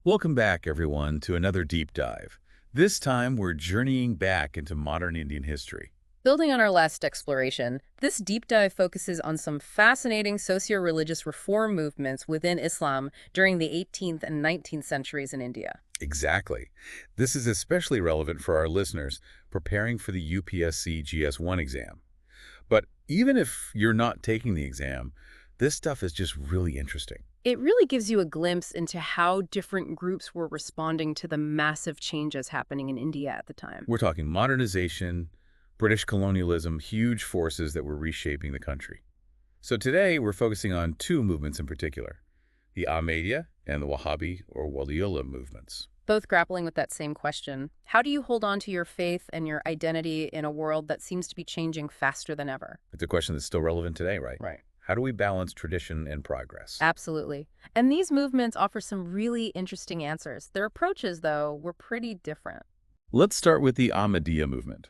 Welcome back, everyone, to another deep dive. This time, we're journeying back into modern Indian history. Building on our last exploration, this deep dive focuses on some fascinating socio-religious reform movements within Islam during the 18th and 19th centuries in India. Exactly. This is especially relevant for our listeners preparing for the UPSC GS1 exam. But even if you're not taking the exam, this stuff is just really interesting. It really gives you a glimpse into how different groups were responding to the massive changes happening in India at the time. We're talking modernization, British colonialism, huge forces that were reshaping the country. So today, we're focusing on two movements in particular, the Ahmadiyya and the Wahabi or Waliullah movements. Both grappling with that same question. How do you hold on to your faith and your identity in a world that seems to be changing faster than ever? It's a question that's still relevant today, right? Right. How do we balance tradition and progress? Absolutely. And these movements offer some really interesting answers. Their approaches, though, were pretty different. Let's start with the Ahmadiyya movement,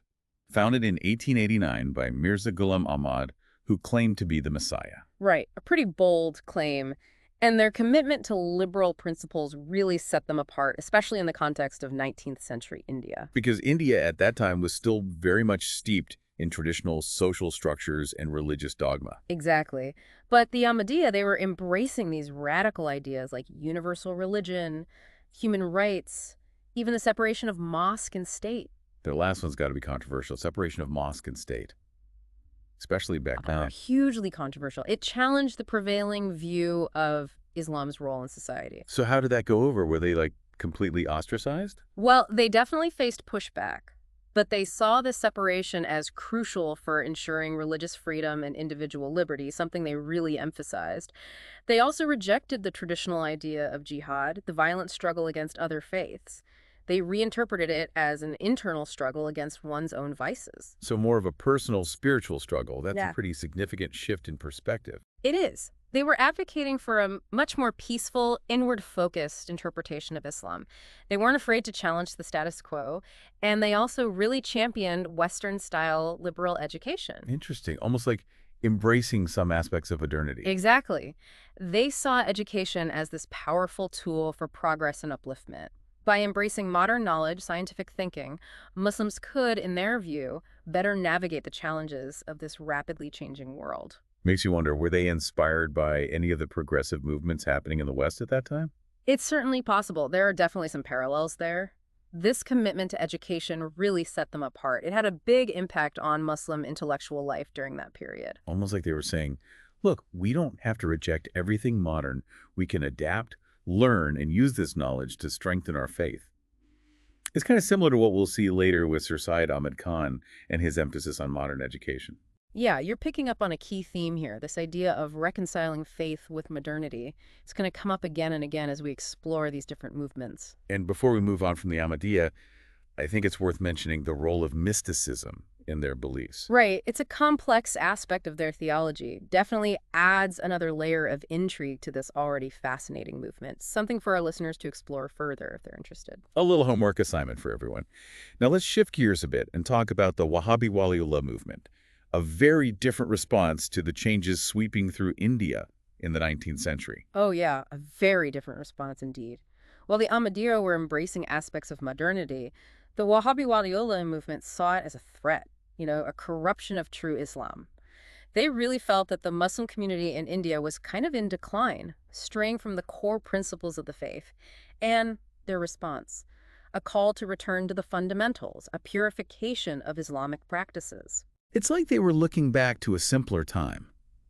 founded in 1889 by Mirza Ghulam Ahmad, who claimed to be the Messiah. Right. A pretty bold claim. And their commitment to liberal principles really set them apart, especially in the context of 19th century India. Because India at that time was still very much steeped in traditional social structures and religious dogma. Exactly. But the Ahmadiyya, they were embracing these radical ideas like universal religion, human rights, even the separation of mosque and state. Their last one's got to be controversial, separation of mosque and state, especially back then. Hugely controversial. It challenged the prevailing view of Islam's role in society. So how did that go over? Were they like completely ostracized? Well, they definitely faced pushback, but they saw this separation as crucial for ensuring religious freedom and individual liberty, something they really emphasized. They also rejected the traditional idea of jihad, the violent struggle against other faiths. They reinterpreted it as an internal struggle against one's own vices. So more of a personal, spiritual struggle. That's Yeah. a pretty significant shift in perspective. It is. They were advocating for a much more peaceful, inward-focused interpretation of Islam. They weren't afraid to challenge the status quo, and they also really championed Western-style liberal education. Interesting. Almost like embracing some aspects of modernity. Exactly. They saw education as this powerful tool for progress and upliftment. By embracing modern knowledge, scientific thinking, Muslims could, in their view, better navigate the challenges of this rapidly changing world. Makes you wonder, were they inspired by any of the progressive movements happening in the West at that time? It's certainly possible. There are definitely some parallels there. This commitment to education really set them apart. It had a big impact on Muslim intellectual life during that period. Almost like they were saying, look, we don't have to reject everything modern. We can adapt, learn, and use this knowledge to strengthen our faith. It's kind of similar to what we'll see later with Sir Syed Ahmad Khan and his emphasis on modern education. Yeah, you're picking up on a key theme here, this idea of reconciling faith with modernity. It's going to come up again and again as we explore these different movements. And before we move on from the Ahmadiyya, I think it's worth mentioning the role of mysticism in their beliefs. Right. It's a complex aspect of their theology. Definitely adds another layer of intrigue to this already fascinating movement. Something for our listeners to explore further if they're interested. A little homework assignment for everyone. Now let's shift gears a bit and talk about the Wahabi Waliullah movement, a very different response to the changes sweeping through India in the 19th century. Oh, yeah, a very different response indeed. While the Ahmadiyya were embracing aspects of modernity, the Wahabi Waliullah movement saw it as a threat, a corruption of true Islam. They really felt that the Muslim community in India was kind of in decline, straying from the core principles of the faith. And their response, a call to return to the fundamentals, a purification of Islamic practices. It's like they were looking back to a simpler time,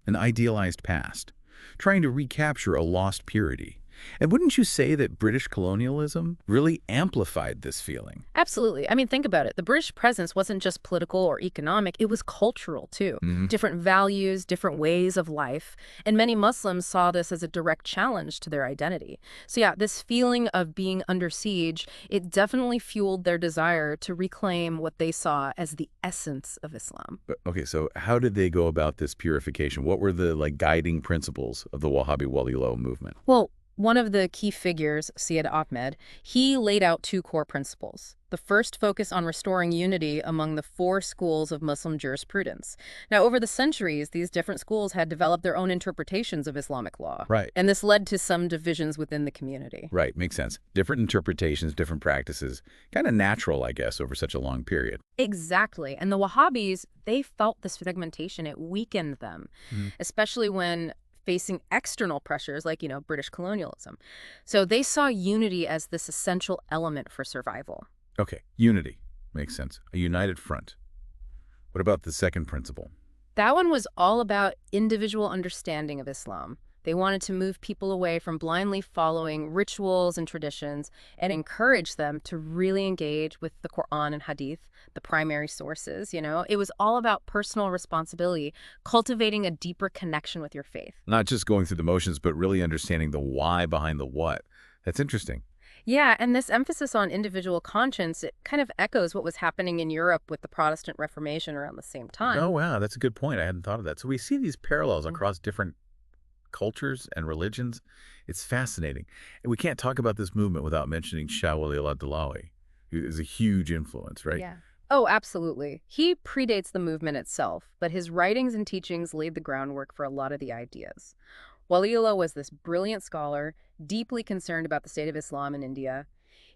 an idealized past, trying to recapture a lost purity. And wouldn't you say that British colonialism really amplified this feeling? Absolutely. I mean, think about it. The British presence wasn't just political or economic, it was cultural too. Different values, different ways of life. And many Muslims saw this as a direct challenge to their identity. So yeah, this feeling of being under siege, it definitely fueled their desire to reclaim what they saw as the essence of Islam. Okay, so how did they go about this purification? What were the guiding principles of the Wahabi Waliullah movement? Well, One of the key figures, Syed Ahmed, he laid out two core principles. The first focused on restoring unity among the four schools of Muslim jurisprudence. Now, over the centuries, these different schools had developed their own interpretations of Islamic law, Right. and this led to some divisions within the community. Right, makes sense. Different interpretations, different practices. Kind of natural, I guess, over such a long period. Exactly. And the Wahhabis, they felt this fragmentation. It weakened them, Mhm. especially when facing external pressures like, British colonialism. So they saw unity as this essential element for survival. Okay, unity. Makes sense. A united front. What about the second principle? That one was all about individual understanding of Islam. They wanted to move people away from blindly following rituals and traditions and encourage them to really engage with the Quran and Hadith, the primary sources. It was all about personal responsibility, cultivating a deeper connection with your faith. Not just going through the motions, but really understanding the why behind the what. That's interesting. Yeah, and this emphasis on individual conscience, it kind of echoes what was happening in Europe with the Protestant Reformation around the same Oh, time. wow, that's a good point. I hadn't thought of that. So we see these parallels Mm. across different cultures and religions. It's fascinating. And we can't talk about this movement without mentioning Shah Waliullah Dehlawi, who is a huge influence, right? Yeah. Oh, absolutely. He predates the movement itself, but his writings and teachings laid the groundwork for a lot of the ideas. Waliullah was this brilliant scholar, deeply concerned about the state of Islam in India.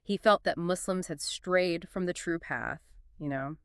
He felt that Muslims had strayed from the true path, you know,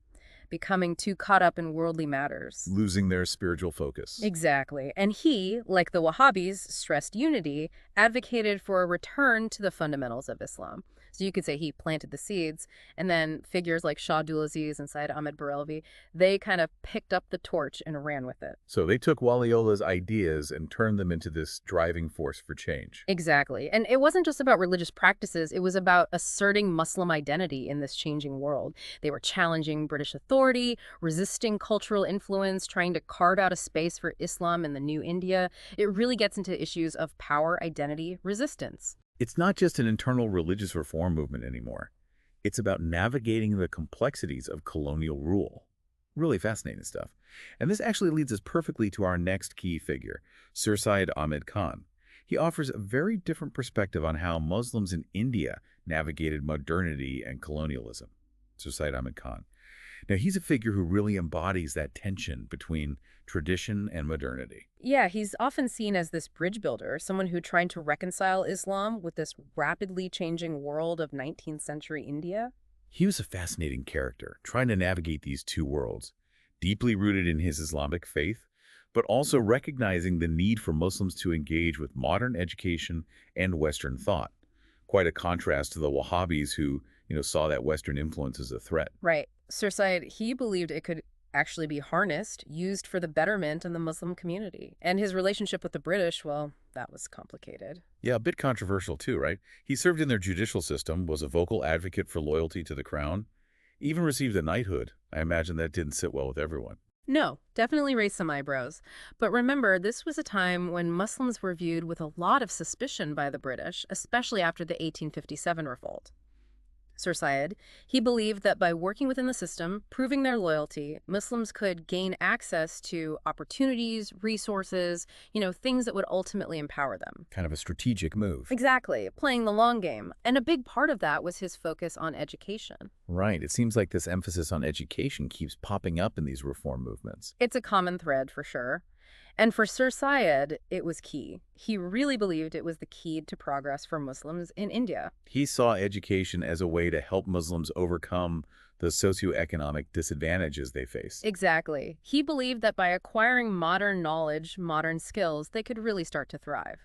becoming too caught up in worldly matters. Losing their spiritual focus. Exactly. And he, like the Wahhabis, stressed unity, advocated for a return to the fundamentals of Islam. So you could say he planted the seeds, and then figures like Shah Abdulaziz and Syed Ahmad Barelvi, they kind of picked up the torch and ran with it. So they took Waliullah's ideas and turned them into this driving force for change. Exactly. And it wasn't just about religious practices, it was about asserting Muslim identity in this changing world. They were challenging British authority, resisting cultural influence, trying to carve out a space for Islam in the new India. It really gets into issues of power, identity, resistance. It's not just an internal religious reform movement anymore. It's about navigating the complexities of colonial rule. Really fascinating stuff. And this actually leads us perfectly to our next key figure, Sir Syed Ahmad Khan. He offers a very different perspective on how Muslims in India navigated modernity and colonialism. Sir Syed Ahmad Khan. Now, he's a figure who really embodies that tension between tradition and modernity. Yeah, he's often seen as this bridge builder, someone who tried to reconcile Islam with this rapidly changing world of 19th century India. He was a fascinating character, trying to navigate these two worlds, deeply rooted in his Islamic faith, but also recognizing the need for Muslims to engage with modern education and Western thought. Quite a contrast to the Wahhabis who, saw that Western influence as a threat. Right. Sir Syed, he believed it could actually be harnessed, used for the betterment of the Muslim community. And his relationship with the British, well, that was complicated. Yeah, a bit controversial too, right? He served in their judicial system, was a vocal advocate for loyalty to the crown, even received a knighthood. I imagine that didn't sit well with everyone. No, definitely raised some eyebrows. But remember, this was a time when Muslims were viewed with a lot of suspicion by the British, especially after the 1857 revolt. Sir Syed, he believed that by working within the system, proving their loyalty, Muslims could gain access to opportunities, resources, things that would ultimately empower them. Kind of a strategic move. Exactly, playing the long game. And a big part of that was his focus on education. Right. It seems like this emphasis on education keeps popping up in these reform movements. It's a common thread for sure. And for Sir Syed, it was key. He really believed it was the key to progress for Muslims in India. He saw education as a way to help Muslims overcome the socioeconomic disadvantages they face. Exactly. He believed that by acquiring modern knowledge, modern skills, they could really start to thrive.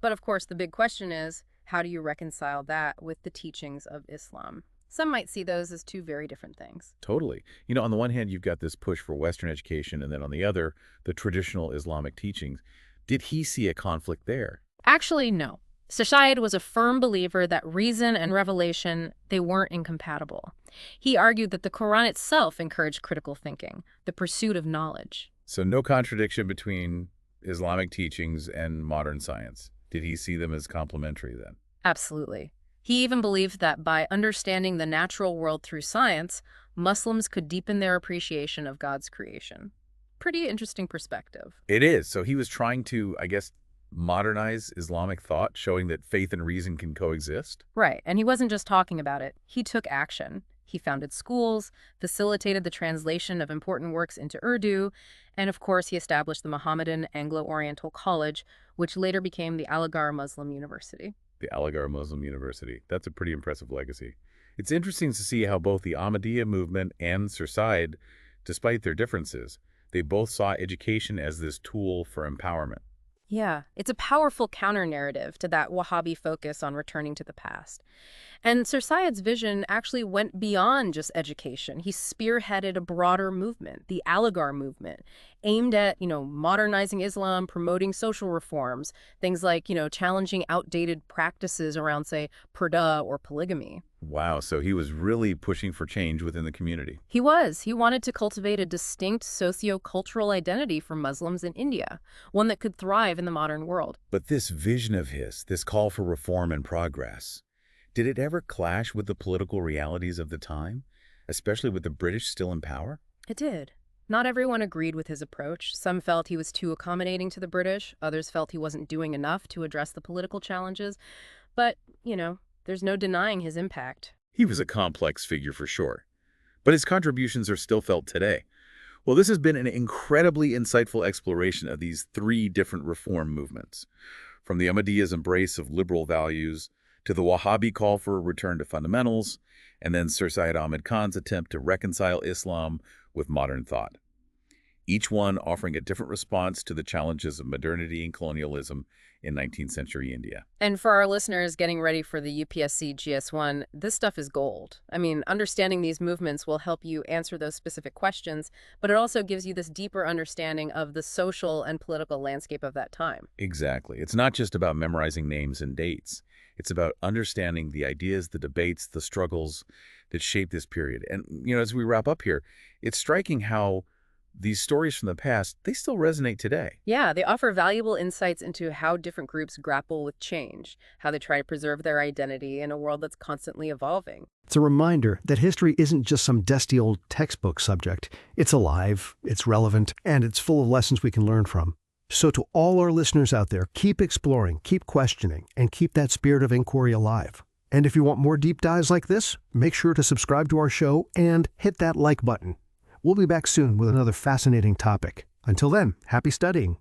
But of course, the big question is, how do you reconcile that with the teachings of Islam? Some might see those as two very different things. Totally. On the one hand, you've got this push for Western education, and then on the other, the traditional Islamic teachings. Did he see a conflict there? Actually, no. Sir Syed was a firm believer that reason and revelation, they weren't incompatible. He argued that the Quran itself encouraged critical thinking, the pursuit of knowledge. So no contradiction between Islamic teachings and modern science. Did he see them as complementary then? Absolutely. He even believed that by understanding the natural world through science, Muslims could deepen their appreciation of God's creation. Pretty interesting perspective. It is. So he was trying to, I guess, modernize Islamic thought, showing that faith and reason can coexist? Right, and he wasn't just talking about it. He took action. He founded schools, facilitated the translation of important works into Urdu, and of course he established the Mohammedan Anglo-Oriental College, which later became the Aligarh Muslim University. The Aligarh Muslim University. That's a pretty impressive legacy. It's interesting to see how both the Ahmadiyya movement and Sir Syed, despite their differences, they both saw education as this tool for empowerment. Yeah, it's a powerful counter-narrative to that Wahhabi focus on returning to the past. And Sir Syed's vision actually went beyond just education. He spearheaded a broader movement, the Aligarh Movement, aimed at, modernizing Islam, promoting social reforms, things like, challenging outdated practices around, say, purdah or polygamy. Wow, so he was really pushing for change within the community. He was. He wanted to cultivate a distinct socio-cultural identity for Muslims in India, one that could thrive in the modern world. But this vision of his, this call for reform and progress, did it ever clash with the political realities of the time, especially with the British still in power? It did. Not everyone agreed with his approach. Some felt he was too accommodating to the British. Others felt he wasn't doing enough to address the political challenges. But, there's no denying his impact. He was a complex figure for sure, but his contributions are still felt today. Well, this has been an incredibly insightful exploration of these three different reform movements, from the Ahmadiyya's embrace of liberal values to the Wahhabi call for a return to fundamentals, and then Sir Syed Ahmad Khan's attempt to reconcile Islam with modern thought. Each one offering a different response to the challenges of modernity and colonialism in 19th century India. And for our listeners getting ready for the UPSC GS1, this stuff is gold. I mean, understanding these movements will help you answer those specific questions, but it also gives you this deeper understanding of the social and political landscape of that time. Exactly. It's not just about memorizing names and dates. It's about understanding the ideas, the debates, the struggles that shape this period. And, as we wrap up here, it's striking how these stories from the past, they still resonate today. Yeah, they offer valuable insights into how different groups grapple with change, how they try to preserve their identity in a world that's constantly evolving. It's a reminder that history isn't just some dusty old textbook subject. It's alive, it's relevant, and it's full of lessons we can learn from. So to all our listeners out there, keep exploring, keep questioning, and keep that spirit of inquiry alive. And if you want more deep dives like this, make sure to subscribe to our show and hit that like button. We'll be back soon with another fascinating topic. Until then, happy studying.